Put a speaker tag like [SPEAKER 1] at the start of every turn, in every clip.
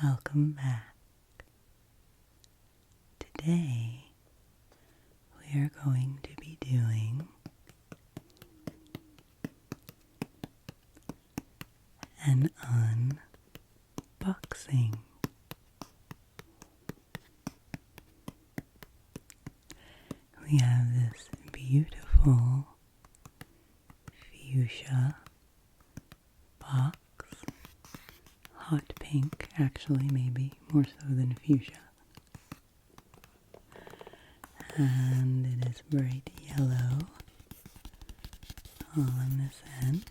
[SPEAKER 1] Welcome back. Today we are going to be doing an unboxing. We have this beautiful fuchsia box. Hot pink, actually, maybe more so than fuchsia. And it is bright yellow on this end.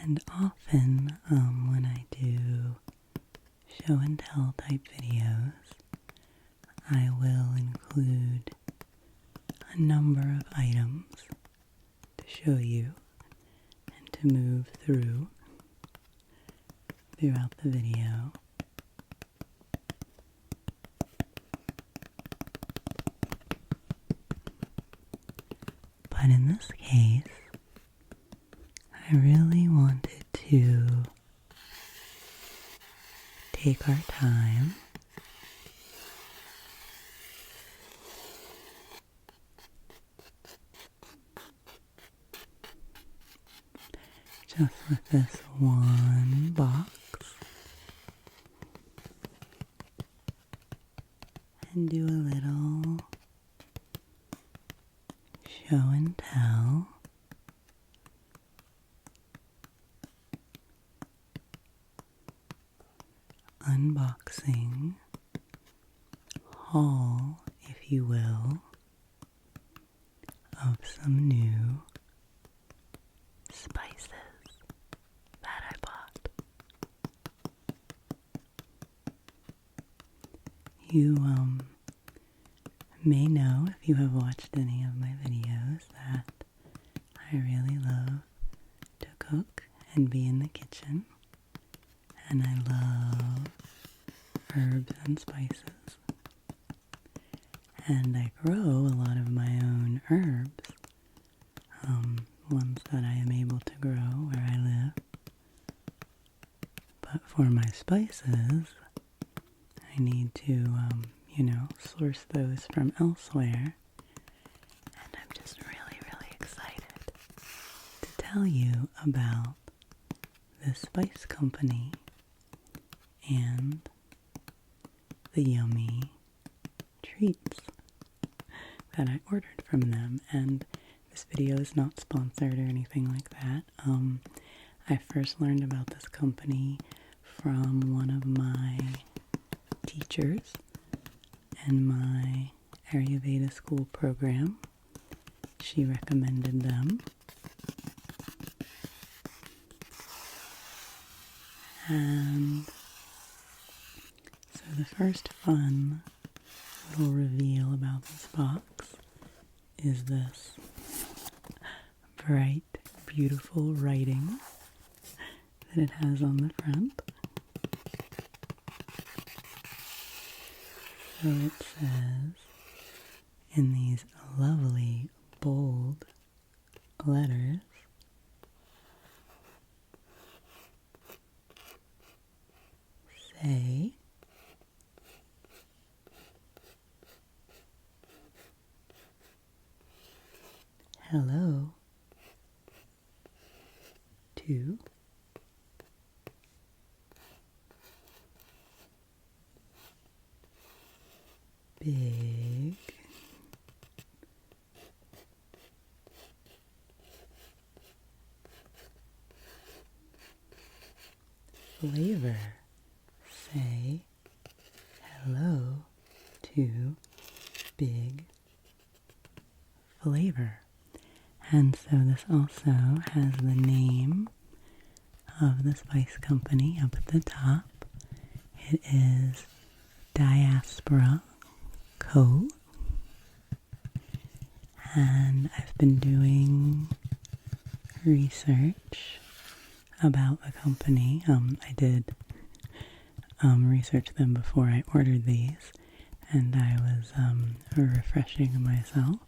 [SPEAKER 1] And often, when I do show and tell type videos, I will include a number of items to show you and to move throughout the video. But in this case, I really wanted to take our time just with this one box and do a little show and tell. Unboxing haul, if you will, of some new spices that I bought. You may know, if you have watched any of my videos, that I really love to cook and be in the kitchen, and I love herbs and spices. And I grow a lot of my own herbs, ones that I am able to grow where I live. But for my spices, I need to, source those from elsewhere. And I'm just really, really excited to tell you about this spice company and the yummy treats that I ordered from them. And this video is not sponsored or anything like that. I first learned about this company from one of my teachers in my Ayurveda school program. She recommended them. And so the first fun little reveal about this box is this bright, beautiful writing that it has on the front. So it says in these lovely, bold letters, say hello to big flavor. Say hello to big flavor. And so this also has the name of the spice company up at the top. It is Diaspora Co. And I've been doing research about the company. I did research them before I ordered these, and I was refreshing myself.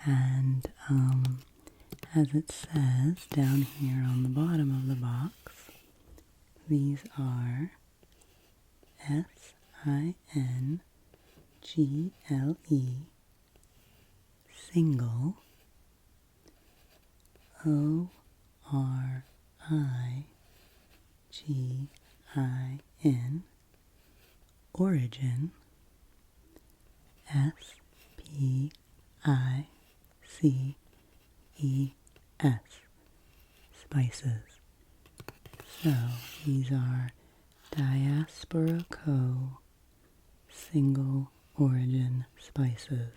[SPEAKER 1] And as it says down here on the bottom of the box, these are SINGLE single ORIGIN origin SPICES spices. So these are Diaspora Co. single origin spices.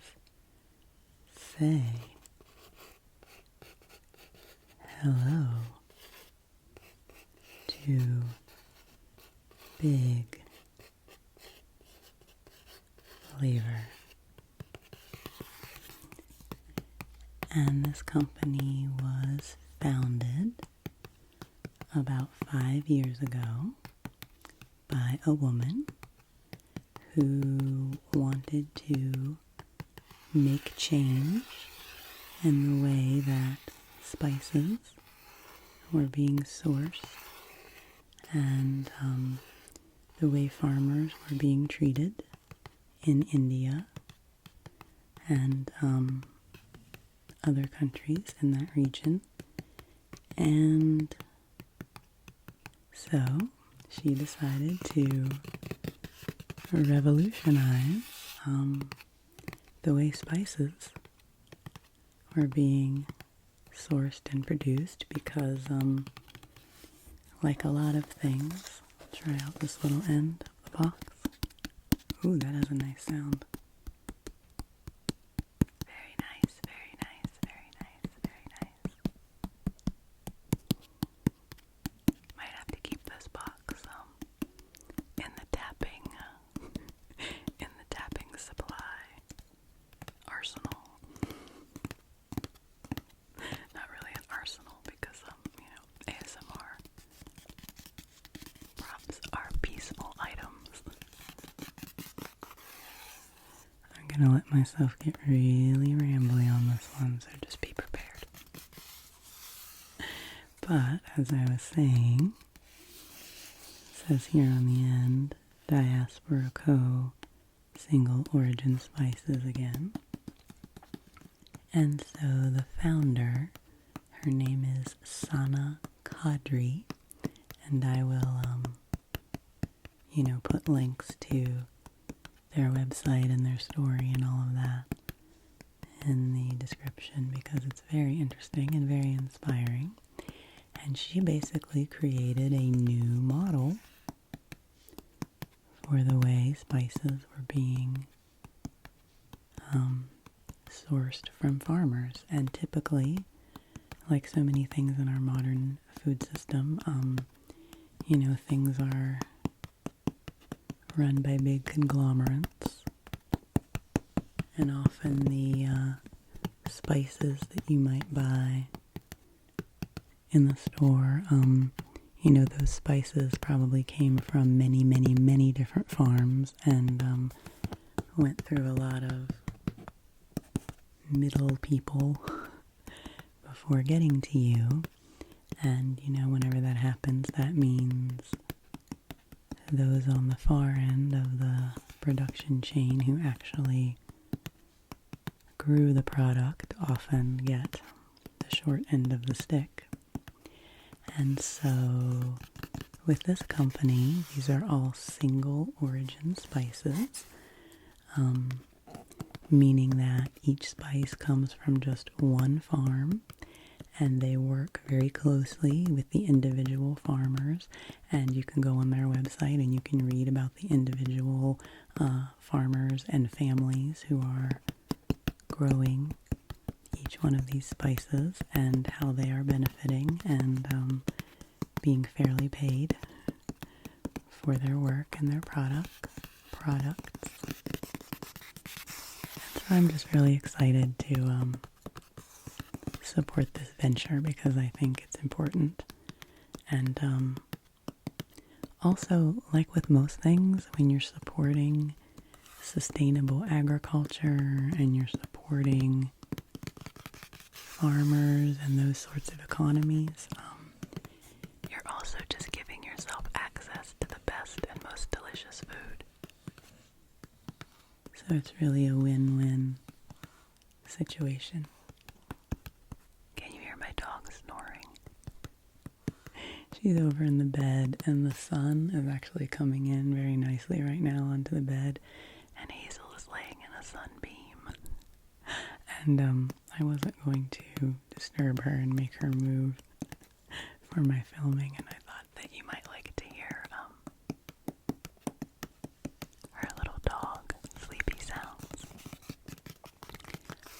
[SPEAKER 1] Say hello to big flavor. And this company was founded about 5 years ago by a woman who wanted to make change in the way that spices were being sourced and the way farmers were being treated in India and other countries in that region. And so she decided to revolutionize the way spices were being sourced and produced because, like a lot of things, I'll try out this little end of the box. Ooh, that has a nice sound. Very nice, very nice, very nice, very nice. Might have to keep this box in the tapping supply arsenal. Not really an arsenal because ASMR props are peaceful items. I'm gonna let myself get really rambly on this one, so just be prepared. But as I was saying, it says here on the end, Diaspora Co. single origin spices again. And so the founder, her name is Sana Kadri, and I will, put links to their website and their story and all of that in the description because it's very interesting and very inspiring. And she basically created a new model for the way spices were being sourced from farmers. And typically, like so many things in our modern food system, things are run by big conglomerates, and often the spices that you might buy in the store, those spices probably came from many, many, many different farms and went through a lot of middle people before getting to you. And, whenever that happens, that means those on the far end of the production chain who actually grew the product often get the short end of the stick. And so with this company, these are all single origin spices, meaning that each spice comes from just one farm, and they work very closely with the individual farmers. And you can go on their website and you can read about the individual farmers and families who are growing each one of these spices and how they are benefiting and being fairly paid for their work and their products. So I'm just really excited to support this venture because I think it's important. And also, like with most things, when you're supporting sustainable agriculture and you're supporting farmers and those sorts of economies, you're also just giving yourself access to the best and most delicious food. So it's really a win-win situation. Can you hear my dog snoring? She's over in the bed, and the sun is actually coming in very nicely right now onto the bed, and Hazel is laying in a sunbeam. And I wasn't going to disturb her and make her move for my filming, and I thought that you might like to hear her little dog sleepy sounds.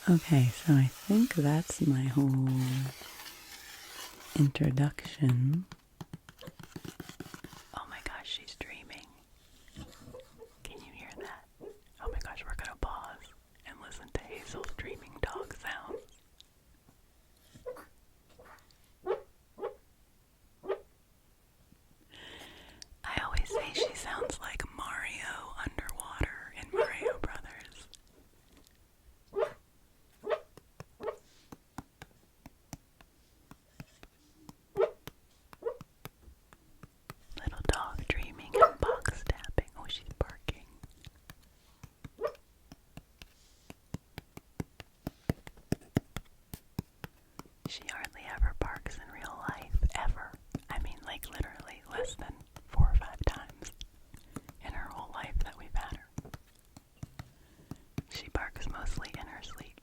[SPEAKER 1] Okay, so I think that's my whole introduction. Oh my gosh, she's dreaming. Can you hear that? Oh my gosh, we're gonna pause and listen to Hazel's dreaming dog sounds. I always say she sounds like Mario underwater in Mario Brothers. Little dog dreaming and box tapping. Oh, she's barking. She hardly ever barks in real life, ever. I mean, like literally less than 4 or 5 times in her whole life that we've had her. She barks mostly in her sleep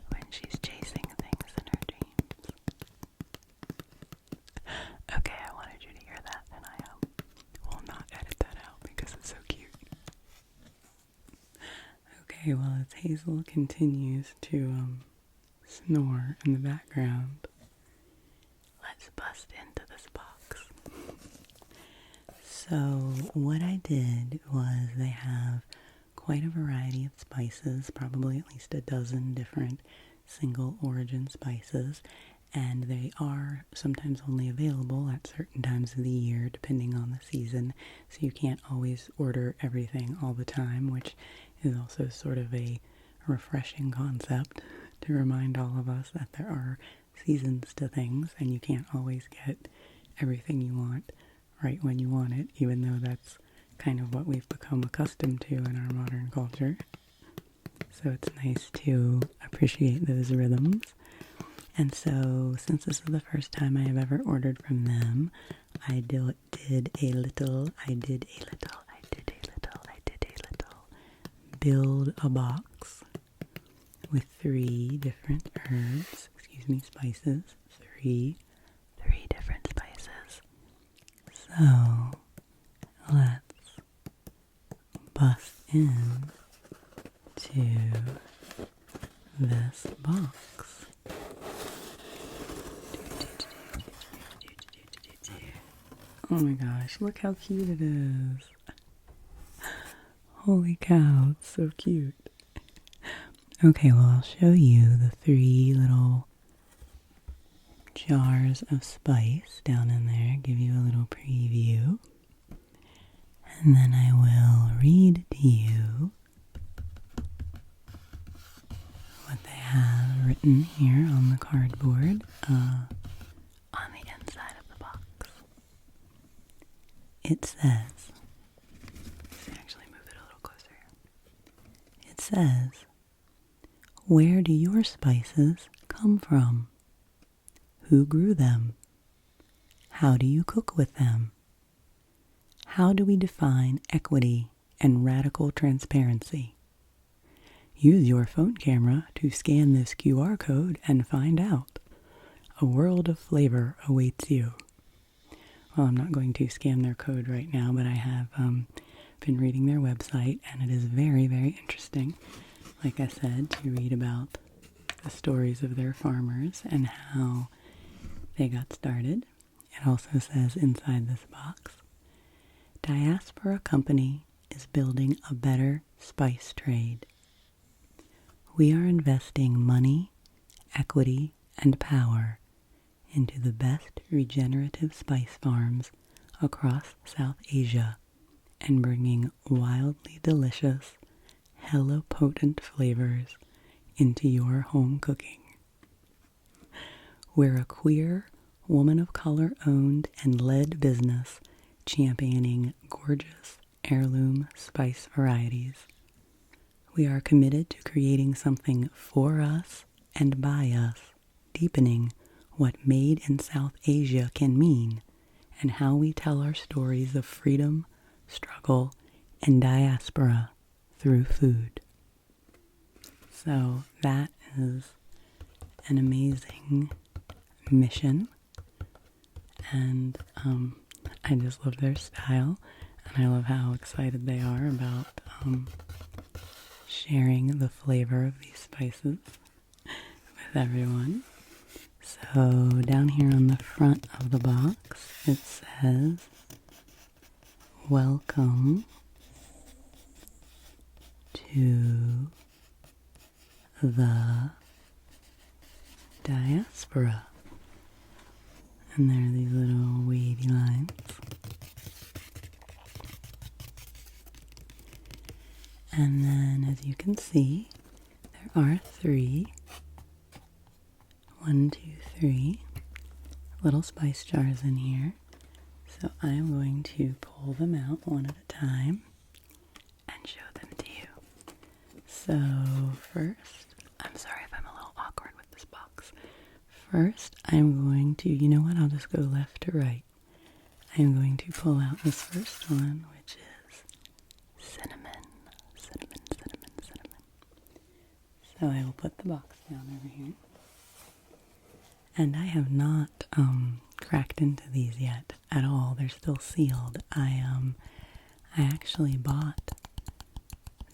[SPEAKER 1] when she's chasing things in her dreams. Okay, I wanted you to hear that, and I will not edit that out because it's so cute. Okay, well, as Hazel continues to snore in the background, let's bust into this box. So what I did was they have quite a variety of spices, probably at least a dozen different single origin spices, and they are sometimes only available at certain times of the year depending on the season, so you can't always order everything all the time, which is also sort of a refreshing concept to remind all of us that there are seasons to things and you can't always get everything you want right when you want it, even though that's kind of what we've become accustomed to in our modern culture. So it's nice to appreciate those rhythms. And so, since this is the first time I have ever ordered from them, I did a little build a box with 3 different herbs, spices, 3 different spices. So, let's bust in to this box. Oh my gosh, look how cute it is. Holy cow, it's so cute. Okay, well, I'll show you the 3 little jars of spice down in there, give you a little preview. And then I will read to you what they have written here on the cardboard, on the inside of the box. It says, let's actually move it a little closer here. It says, where do your spices come from? Who grew them? How do you cook with them? How do we define equity and radical transparency? Use your phone camera to scan this QR code and find out. A world of flavor awaits you. Well, I'm not going to scan their code right now, but I have been reading their website, and it is very, very interesting, like I said, to read about the stories of their farmers and how they got started. It also says inside this box, Diaspora Company is building a better spice trade. We are investing money, equity, and power into the best regenerative spice farms across South Asia and bringing wildly delicious, hella potent flavors into your home cooking. We're a queer, woman of color owned and led business championing gorgeous heirloom spice varieties. We are committed to creating something for us and by us, deepening what made in South Asia can mean and how we tell our stories of freedom, struggle, and diaspora through food. So that is an amazing mission, and I just love their style, and I love how excited they are about sharing the flavor of these spices with everyone. So down here on the front of the box it says, "Welcome to the Diaspora." And there are these little wavy lines. And then, as you can see, there are 3 little spice jars in here. So I am going to pull them out one at a time and show them to you. So first, I'm sorry if I'm a little awkward with this box. First, I'm going to, you know what, I'll just go left to right. I'm going to pull out this first one, which is cinnamon. So I will put the box down over here. And I have not cracked into these yet at all. They're still sealed. I actually bought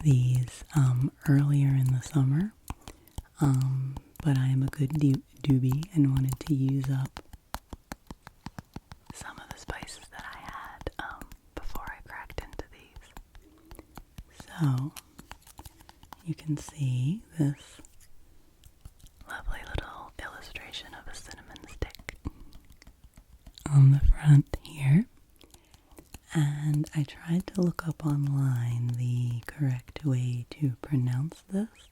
[SPEAKER 1] these earlier in the summer, but I am a good doobie and wanted to use up some of the spices that I had before I cracked into these. So you can see this lovely little illustration of a cinnamon stick on the front here. And I tried to look up online the correct way to pronounce this,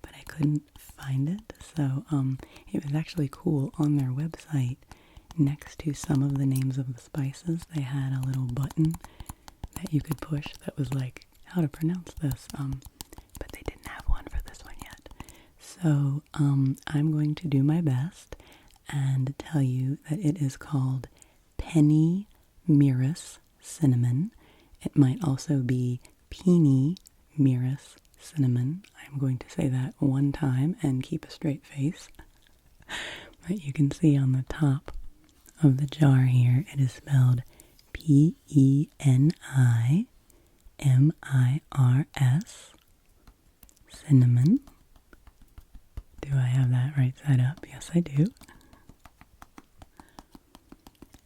[SPEAKER 1] but I couldn't find it. So it was actually cool. On their website, next to some of the names of the spices, they had a little button that you could push that was like, how to pronounce this. But they didn't have one for this one yet. So I'm going to do my best and tell you that it is called Penny Miris Cinnamon. It might also be Peony Miris Cinnamon. I'm going to say that one time and keep a straight face. But you can see on the top of the jar here, it is spelled P-E-N-I-M-I-R-S. Cinnamon. Do I have that right side up? Yes, I do.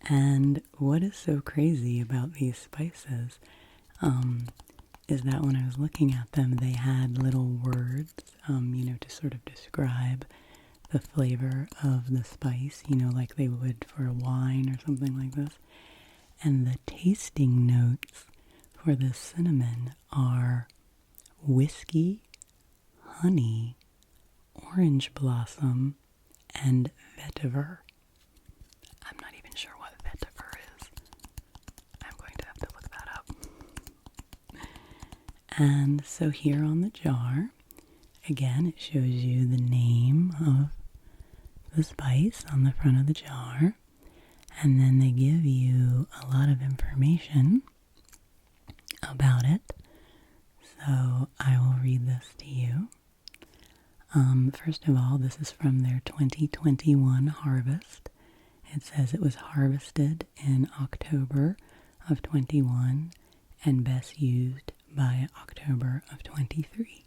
[SPEAKER 1] And what is so crazy about these spices is that when I was looking at them, they had little words, to sort of describe the flavor of the spice, like they would for a wine or something like this. And the tasting notes for the cinnamon are whiskey, honey, orange blossom, and vetiver. I'm not even sure what vetiver is. I'm going to have to look that up. And so here on the jar, again, it shows you the name of the spice on the front of the jar. And then they give you a lot of information about it. So I will read this to you. First of all, this is from their 2021 harvest. It says it was harvested in October of 21 and best used by October of 23.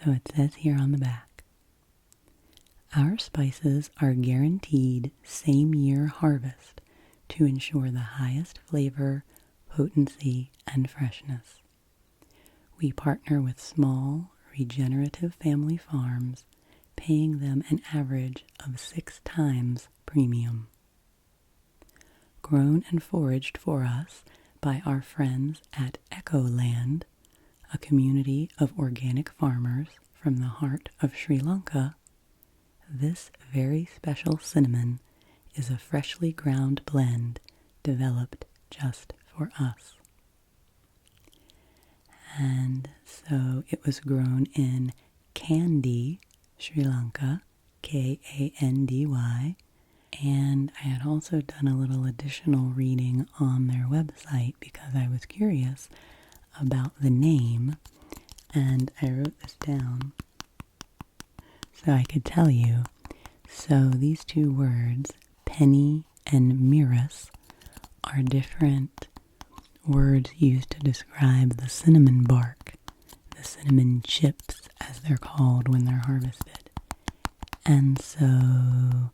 [SPEAKER 1] So it says here on the back, our spices are guaranteed same year harvest to ensure the highest flavor, potency, and freshness. We partner with small, regenerative family farms, paying them an average of 6 times premium. Grown and foraged for us by our friends at Ecoland, a community of organic farmers from the heart of Sri Lanka, this very special cinnamon is a freshly ground blend developed just for us. And so it was grown in Kandy, Sri Lanka, Kandy, and I had also done a little additional reading on their website because I was curious about the name, and I wrote this down so I could tell you. So these two words, penny and mirus, are different words used to describe the cinnamon bark, the cinnamon chips as they're called when they're harvested. And so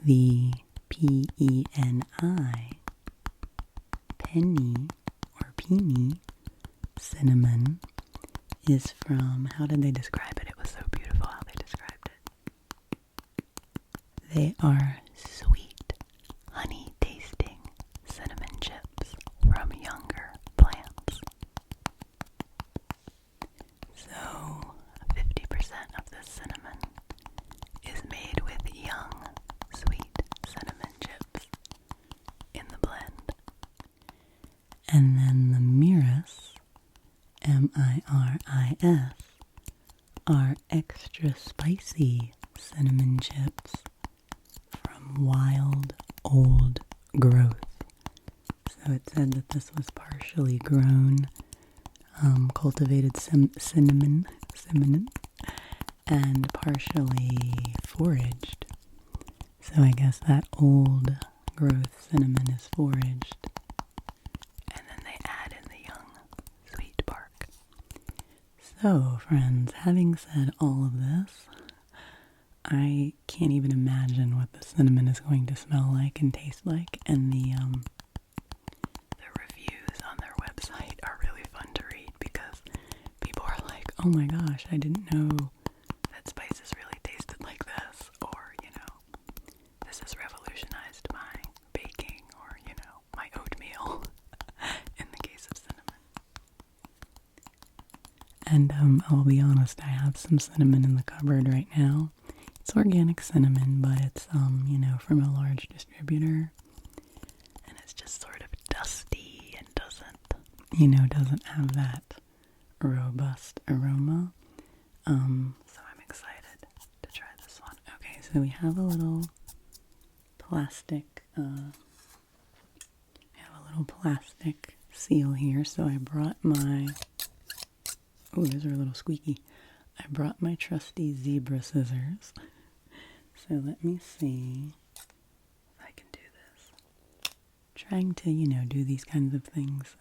[SPEAKER 1] the P-E-N-I, penny or peony cinnamon, is from, how did they describe it? It was so beautiful how they described it. They are sweet, honey-tasting cinnamon chips from younger plants. So 50% of the cinnamon is made with young, sweet cinnamon chips in the blend. And then the mirus, M-I-R-I-S, are extra spicy cinnamon chips from wild, old growth. So it said that this was partially grown, cultivated cinnamon, and partially foraged. So I guess that old growth cinnamon is foraged, and then they add in the young, sweet bark. So, friends, having said all of this, I can't even imagine what the cinnamon is going to smell like and taste like, and the reviews on their website are really fun to read because people are like, oh my gosh, I didn't know that spices really tasted like this, or, this has revolutionized my baking, or, my oatmeal, in the case of cinnamon. And I'll be honest, I have some cinnamon in the cupboard right now. It's organic cinnamon, but it's, from a large distributor, and it's just sort of dusty and doesn't have that robust aroma. So I'm excited to try this one. Okay, so we have a little plastic, seal here. So I brought my, oh, those are a little squeaky. I brought my trusty zebra scissors. So let me see if I can do this. Trying to, do these kinds of things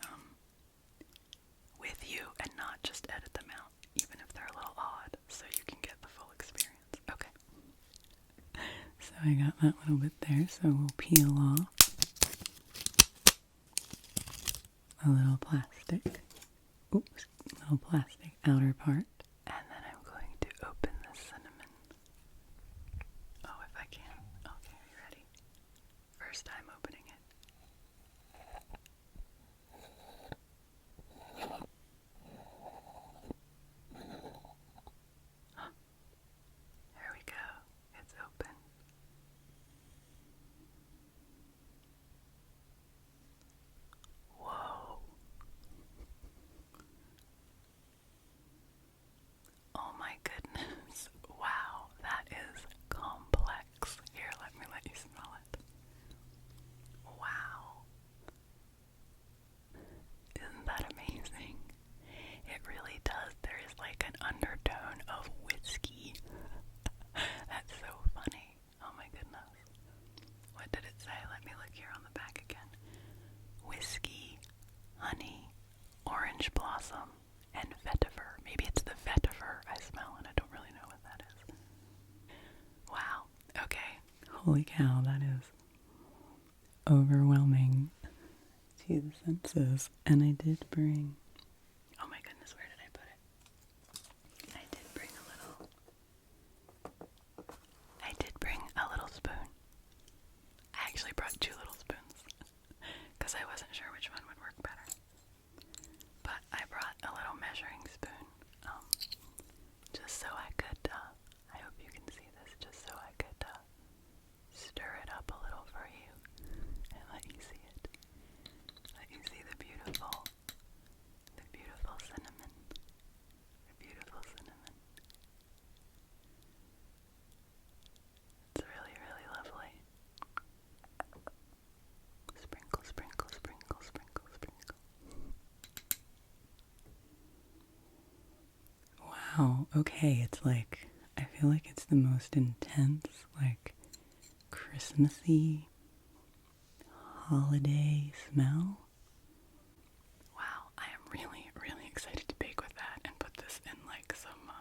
[SPEAKER 1] with you and not just edit them out, even if they're a little odd, so you can get the full experience. Okay. So I got that little bit there, so we'll peel off a little plastic outer part, and then I'm going to open the cinnamon. Oh, if I can. Okay, are you ready? First time opening it. There we go. It's open. Whoa. Oh my goodness. Wow, that is complex. Here, let me let you smell it. Wow. Isn't that amazing? It really does. There is like an undertone of whiskey. That's so funny. Oh my goodness. What did it say? Let me look here on the back again. Whiskey, honey, orange blossom, and vetiver. Maybe it's the vetiver I smell, and I don't really know what that is. Wow. Okay. Holy cow, that is overwhelming to the senses. And I did bring, oh my goodness, where did I put it? I did bring a little spoon. I actually brought 2 little spoons because I wasn't sure which one would work Wow, okay, it's like, I feel like it's the most intense, like, Christmassy holiday smell. Wow, I am really, really excited to bake with that and put this in like some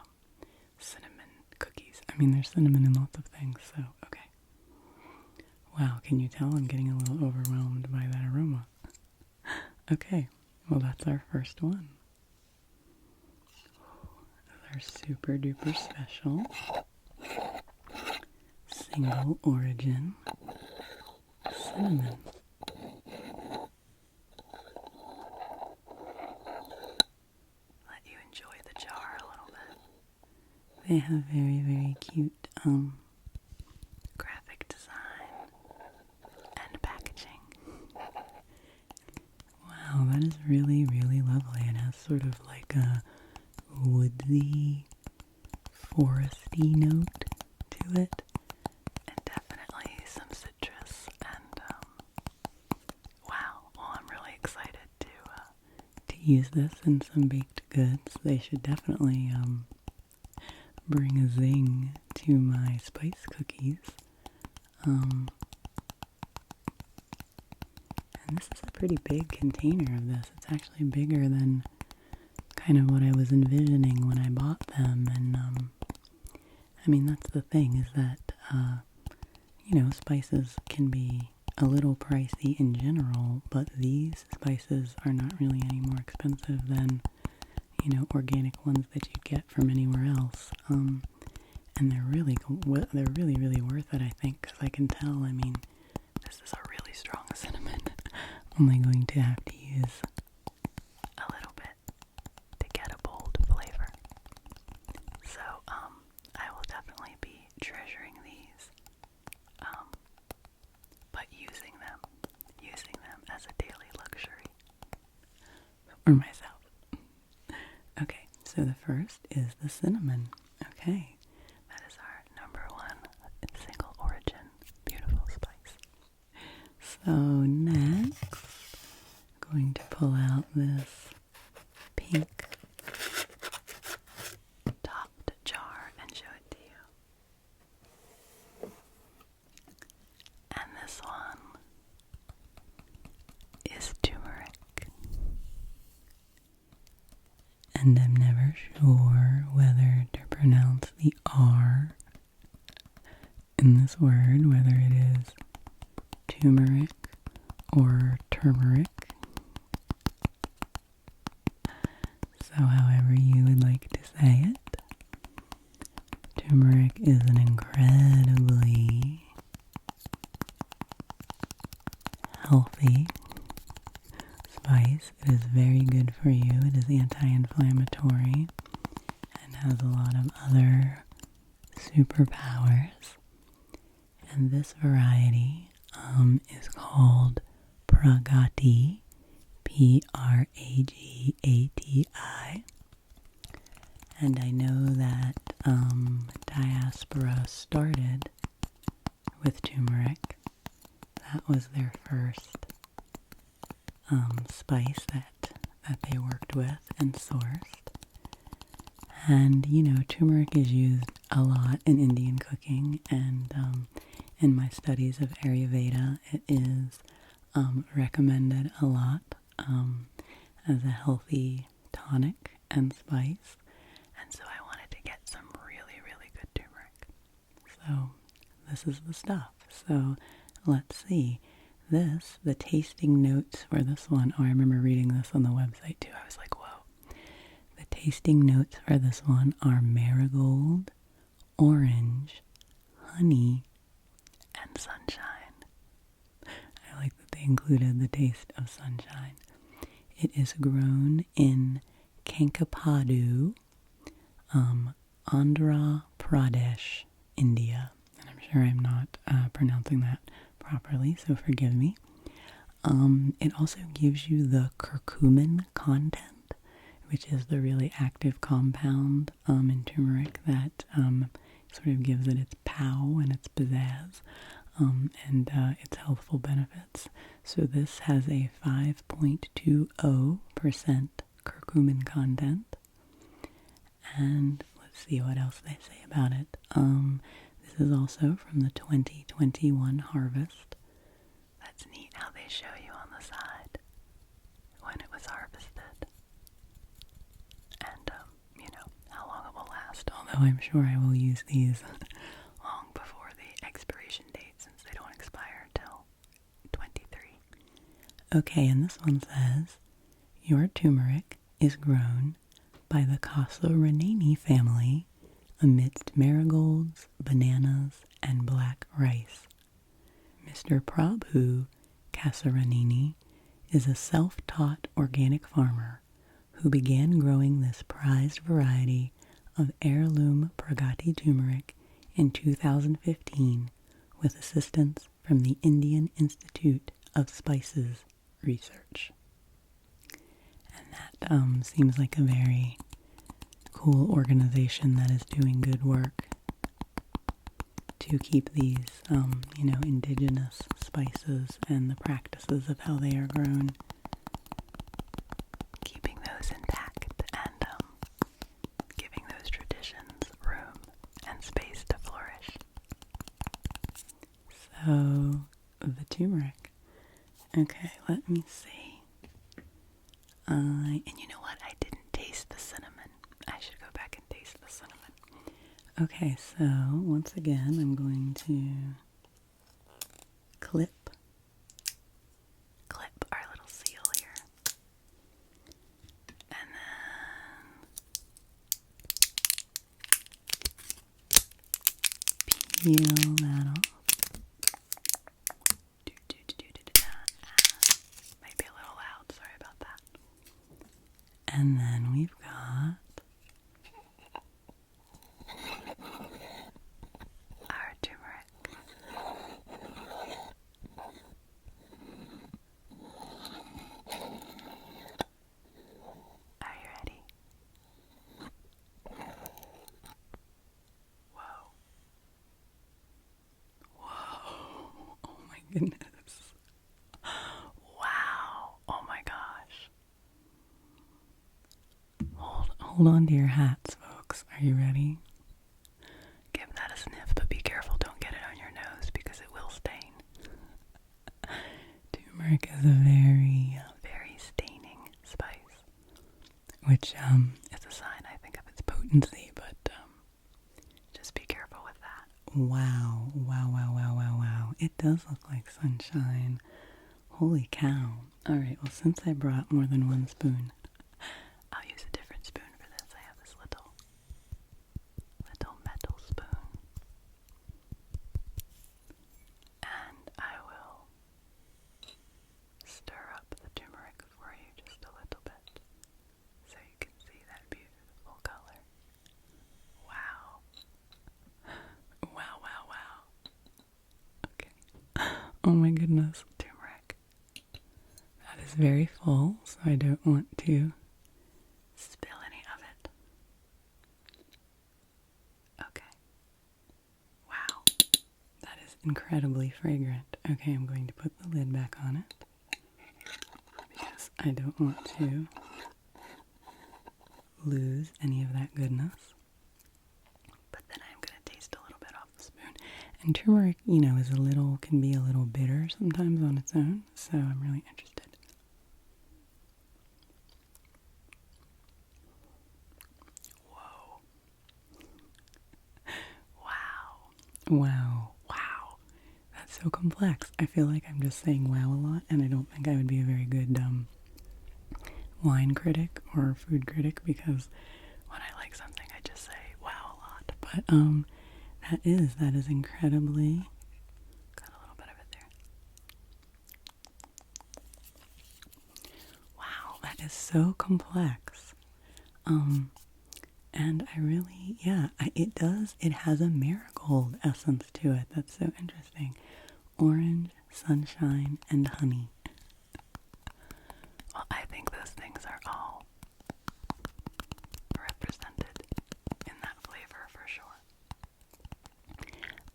[SPEAKER 1] cinnamon cookies. I mean, there's cinnamon in lots of things, so okay. Wow, can you tell I'm getting a little overwhelmed by that aroma? Okay, well that's our first one. They're super duper special. Single origin cinnamon. Let you enjoy the jar a little bit. They have very, very cute graphic design and packaging. Wow, that is really, really lovely. It has sort of like a woodsy, foresty note to it, and definitely some citrus. And wow, well, I'm really excited to use this in some baked goods. They should definitely bring a zing to my spice cookies. And this is a pretty big container of this. It's actually bigger than kind of what I was envisioning when I bought them. And I mean, that's the thing, is that you know, spices can be a little pricey in general, but these spices are not really any more expensive than, you know, organic ones that you'd get from anywhere else. And they're really worth it, I think, because I can tell, I mean, this is a really strong cinnamon. Only going to have to use a little bit to get a bold flavor. So, I will definitely be treasuring these, but using them as a daily luxury for myself. Okay, so the first is the cinnamon. Okay, that is our number one single origin beautiful spice. So next, I'm going to pull out this pink topped jar and show it to you. And this one is turmeric. And I'm never sure whether to pronounce the R in this word, whether it is turmeric or turmeric. So however you would like to say it. Turmeric is an incredibly healthy spice. It is very good for you. It is anti-inflammatory and has a lot of other superpowers. And this variety is called Pragati, Pragati. And I know that Diaspora started with turmeric. That was their first spice that they worked with and sourced. And, you know, turmeric is used a lot in Indian cooking, and in my studies of Ayurveda, it is recommended a lot as a healthy tonic and spice. And so I wanted to get some really, really good turmeric. So this is the stuff. So let's see. The tasting notes for this one, oh, I remember reading this on the website too. I was like, whoa. The tasting notes for this one are marigold, orange, honey, and sunshine. I like that they included the taste of sunshine. It is grown in Kankapadu, Andhra Pradesh, India. And I'm sure I'm not pronouncing that properly, so forgive me. It also gives you the curcumin content, which is the really active compound in turmeric that sort of gives it its pow and its pizzazz and its healthful benefits. So this has a 5.20% curcumin content. And see what else they say about it. This is also from the 2021 harvest. That's neat how they show you on the side when it was harvested. And, how long it will last. Although I'm sure I will use these long before the expiration date since they don't expire until 23. Okay, and this one says, your turmeric is grown by the Casaranini family amidst marigolds, bananas, and black rice. Mr. Prabhu Casaranini is a self-taught organic farmer who began growing this prized variety of heirloom Pragati turmeric in 2015 with assistance from the Indian Institute of Spices Research. And that seems like a very cool organization that is doing good work to keep these, indigenous spices and the practices of how they are grown, keeping those intact and giving those traditions room and space to flourish. So, the turmeric. Okay, let me see. And you know what? I didn't taste the cinnamon. I should go back and taste the cinnamon. Okay, so once again, I'm going to clip our little seal here. And then peel that off. Might be a little loud, sorry about that. And then we've got our turmeric. Are you ready? Whoa. Oh my goodness. Wow. Oh my gosh. Hold on to your hats, folks. Are you ready? Give that a sniff, but be careful. Don't get it on your nose because it will stain. Turmeric is a very, very staining spice, which is a sign, I think, of its potency, but just be careful with that. Wow. Wow, wow, wow, wow, wow. It does look like sunshine. Holy cow. Alright, well, since I brought more than one spoon, I'll use a different spoon for this. I have this little metal spoon. And I will stir up the turmeric for you just a little bit so you can see that beautiful color. Wow. Wow, wow, wow. Okay. Oh my goodness, turmeric. That is very full, so I don't want to spill any of it. Okay. Wow. That is incredibly fragrant. Okay, I'm going to put the lid back on it because I don't want to lose any of that goodness. But then I'm going to taste a little bit off the spoon. And turmeric, can be a little bitter sometimes on its own, so I'm really interested. Whoa. Wow. That's so complex. I feel like I'm just saying wow a lot, and I don't think I would be a very good wine critic or food critic, because when I like something, I just say wow a lot. But that is incredibly, got a little bit of it there. Wow, that is so complex. And I really, it has a marigold essence to it. That's so interesting. Orange, sunshine, and honey. Well, I think those things are all represented in that flavor for sure.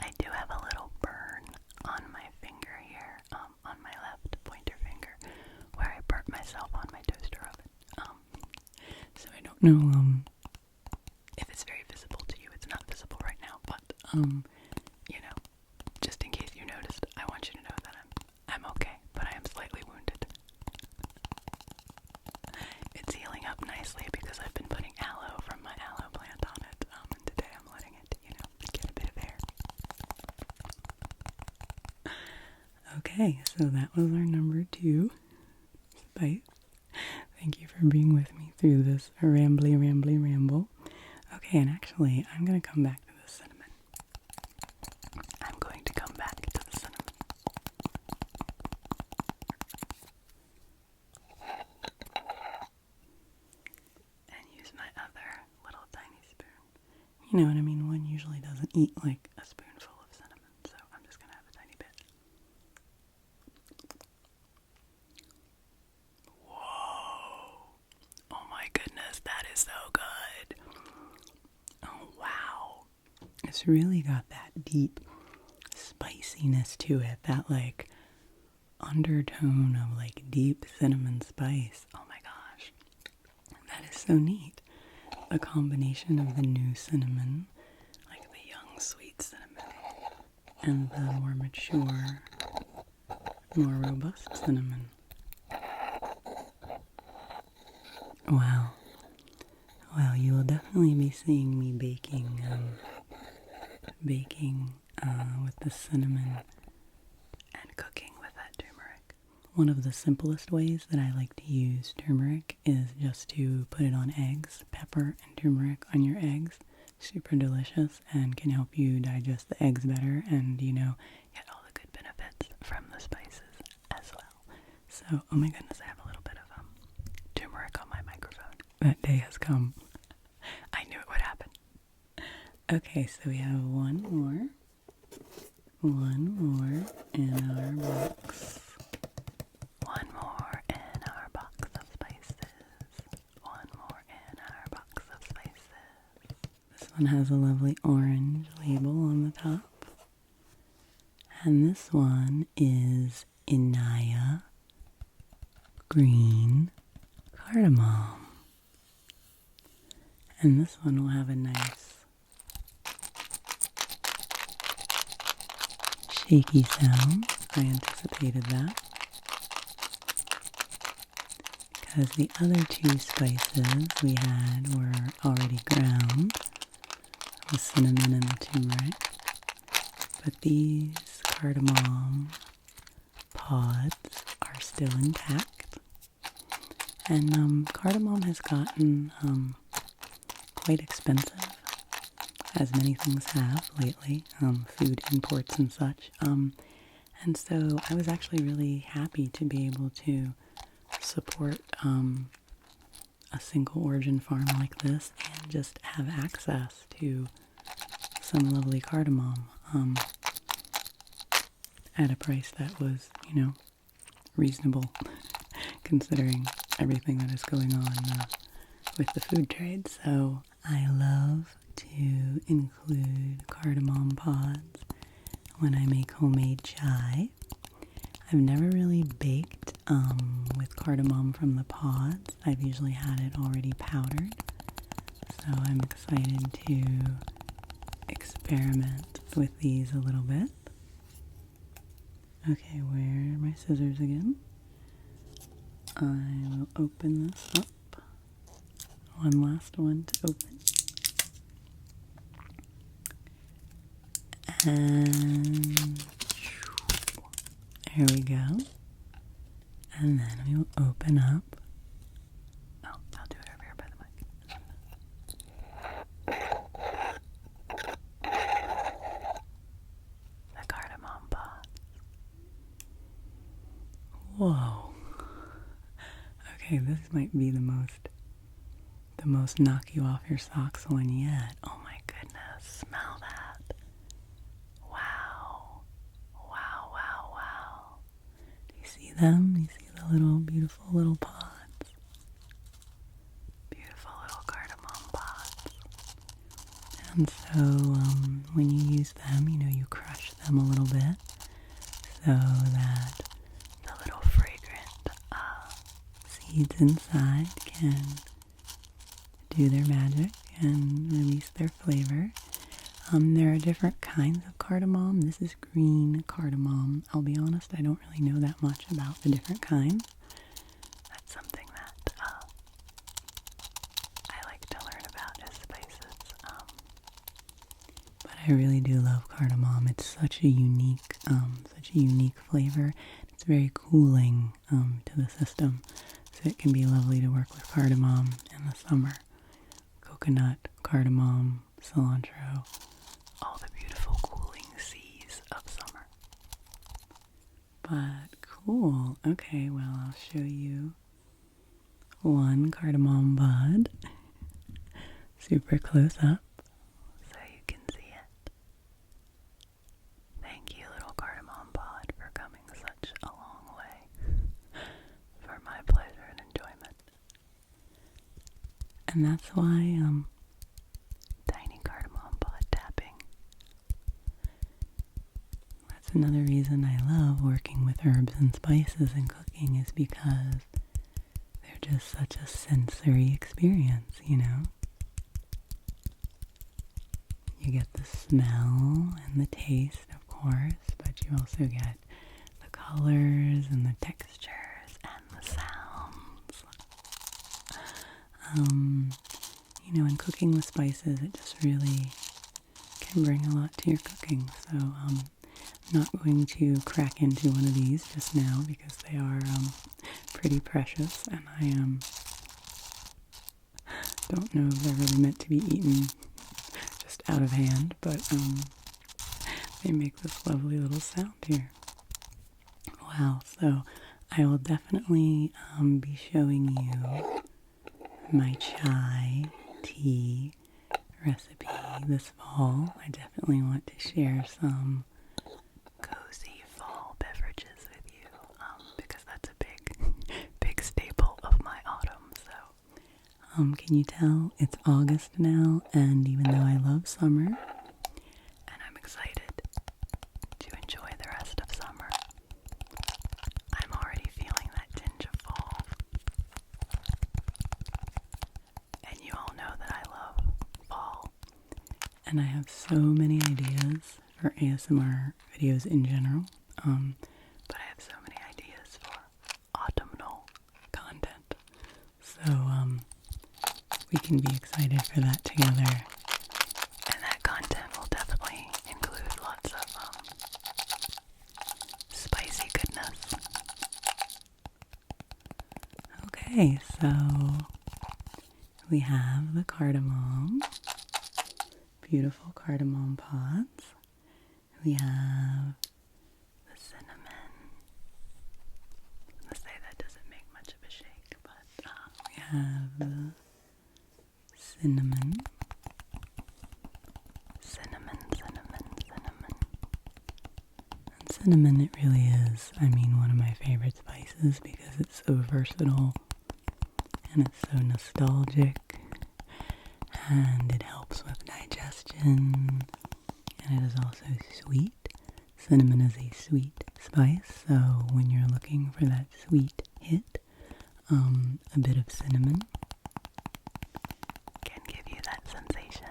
[SPEAKER 1] I do have a little burn on my finger here, on my left pointer finger, where I burnt myself on my toaster oven. So I don't know if it's very visible you know, just in case you noticed, I want you to know that I'm okay, but I am slightly wounded. It's healing up nicely because I've been putting aloe from my aloe plant on it, and today I'm letting it, get a bit of air. Okay, so that was our number 2 spice. Thank you for being with me through this rambly ramble. Okay, and actually, I'm going to come back to the cinnamon. I'm going to come back to the cinnamon. And use my other little tiny spoon. You know what I mean? One usually doesn't eat like a spoonful of cinnamon, so I'm just going to have a tiny bit. Whoa! Oh my goodness, that is so good. Oh wow. It's really got that deep spiciness to it, that like undertone of like deep cinnamon spice. Oh my gosh. That is so neat. A combination of the new cinnamon, like the young sweet cinnamon, and the more mature, more robust cinnamon. Wow. Well, you will definitely be seeing me baking with the cinnamon and cooking with that turmeric. One of the simplest ways that I like to use turmeric is just to put it on eggs, pepper and turmeric on your eggs. Super delicious and can help you digest the eggs better and, get all the good benefits from the spices as well. So, oh my goodness, I have a little bit of turmeric on my microphone. That day has come. I knew it would happen. Okay, so we have one more in our box. One more in our box of spices. One more in our box of spices. This one has a lovely orange label on the top. And this one is Inaya green cardamom. And this one will have a nice shaky sound. I anticipated that. Because the other 2 spices we had were already ground, the cinnamon and the turmeric. But these cardamom pods are still intact. And cardamom has gotten quite expensive, as many things have lately, food imports and such. And so I was actually really happy to be able to support a single origin farm like this and just have access to some lovely cardamom at a price that was, reasonable considering everything that is going on with the food trade. So I love to include cardamom pods when I make homemade chai. I've never really baked with cardamom from the pods. I've usually had it already powdered. So I'm excited to experiment with these a little bit. Okay, where are my scissors again? I will open this up. One last one to open. And there we go. And then we will open up. Oh, I'll do it over here by the mic. The cardamom pods. Whoa. Okay, this might be the most knock you off your socks one yet. Oh my goodness, smell that. Wow. Wow, wow, wow. Do you see them? Do you see the little beautiful little pods? Beautiful little cardamom pods. And so when you use them, you crush them a little bit so that the little fragrant seeds inside can do their magic and release their flavor. There are different kinds of cardamom. This is green cardamom. I'll be honest, I don't really know that much about the different kinds. That's something that I like to learn about as spices. But I really do love cardamom. It's such a unique flavor. It's very cooling to the system, so it can be lovely to work with cardamom in the summer. Coconut, cardamom, cilantro, all the beautiful cooling seas of summer. But cool. Okay, well, I'll show you one cardamom bud. Super close up so you can see it. Thank you, little cardamom bud, for coming such a long way for my pleasure and enjoyment. And that's why tiny cardamom bud tapping. That's another reason I love working with herbs and spices and cooking, is because they're just such a sensory experience, you know? You get the smell and the taste, of course, but you also get the colors and the textures and the sounds. You know, in cooking with spices, it just really can bring a lot to your cooking. So I'm not going to crack into one of these just now because they are pretty precious, and I don't know if they're really meant to be eaten just out of hand, but they make this lovely little sound here. Wow, so I will definitely be showing you my chai tea recipe this fall. I definitely want to share some cozy fall beverages with you, because that's a big staple of my autumn. So can you tell it's August now, and even though I love summer and I'm excited to enjoy the rest of summer, I'm already feeling that tinge of fall. And you all know that I love fall. And I have so many ideas for ASMR videos in general, but I have so many ideas for autumnal content. So we can be excited for that together. And that content will definitely include lots of spicy goodness. Okay, so we have the cardamom, beautiful cardamom pods. We have the cinnamon. Let's say that doesn't make much of a shake, but we have the cinnamon. And cinnamon, it really is, one of my favorite spices because it's so versatile and it's so nostalgic, and it helps with digestion, and it is also sweet. Cinnamon is a sweet spice, so when you're looking for that sweet hit, a bit of cinnamon can give you that sensation.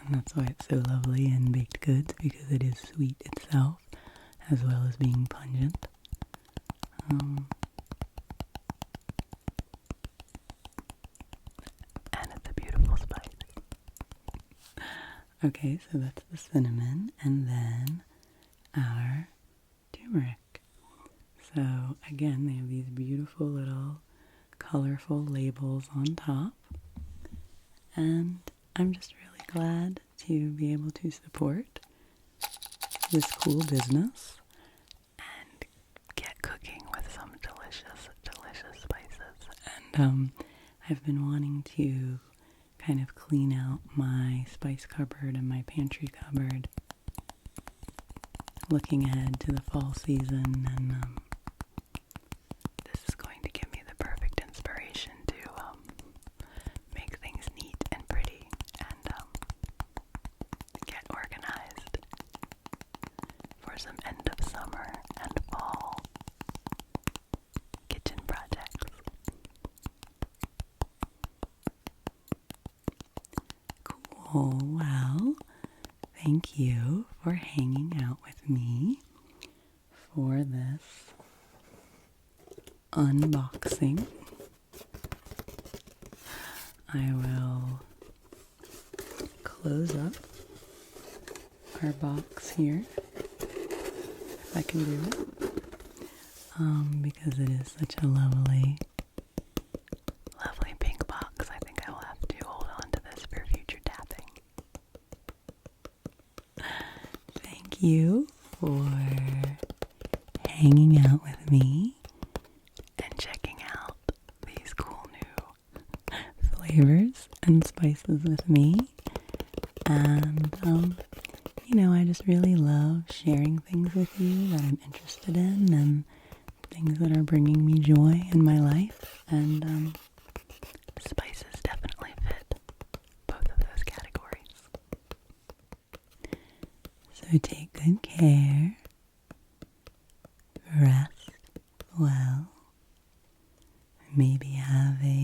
[SPEAKER 1] And that's why it's so lovely in baked goods, because it is sweet itself, as well as being pungent. And it's a beautiful spice. Okay, so that's the cinnamon, and then our turmeric. So again, they have these beautiful little colorful labels on top, and I'm just really glad to be able to support this cool business and get cooking with some delicious spices. And I've been wanting to kind of clean out my spice cupboard and my pantry cupboard, looking ahead to the fall season, and this is going to give me the perfect inspiration to make things neat and pretty and get organized for some end of summer and fall kitchen projects. Cool. Well, thank you for hanging out with me for this unboxing. I will close up our box here, if I can do it, because it is such a lovely pink box. I think I will have to hold on to this for future tapping. Thank you for hanging out with me and checking out these cool new flavors and spices with me. And, I just really love sharing things with you that I'm interested in and things that are bringing me joy in my life. And spices definitely fit both of those categories. So take good care. Rest well. Maybe have a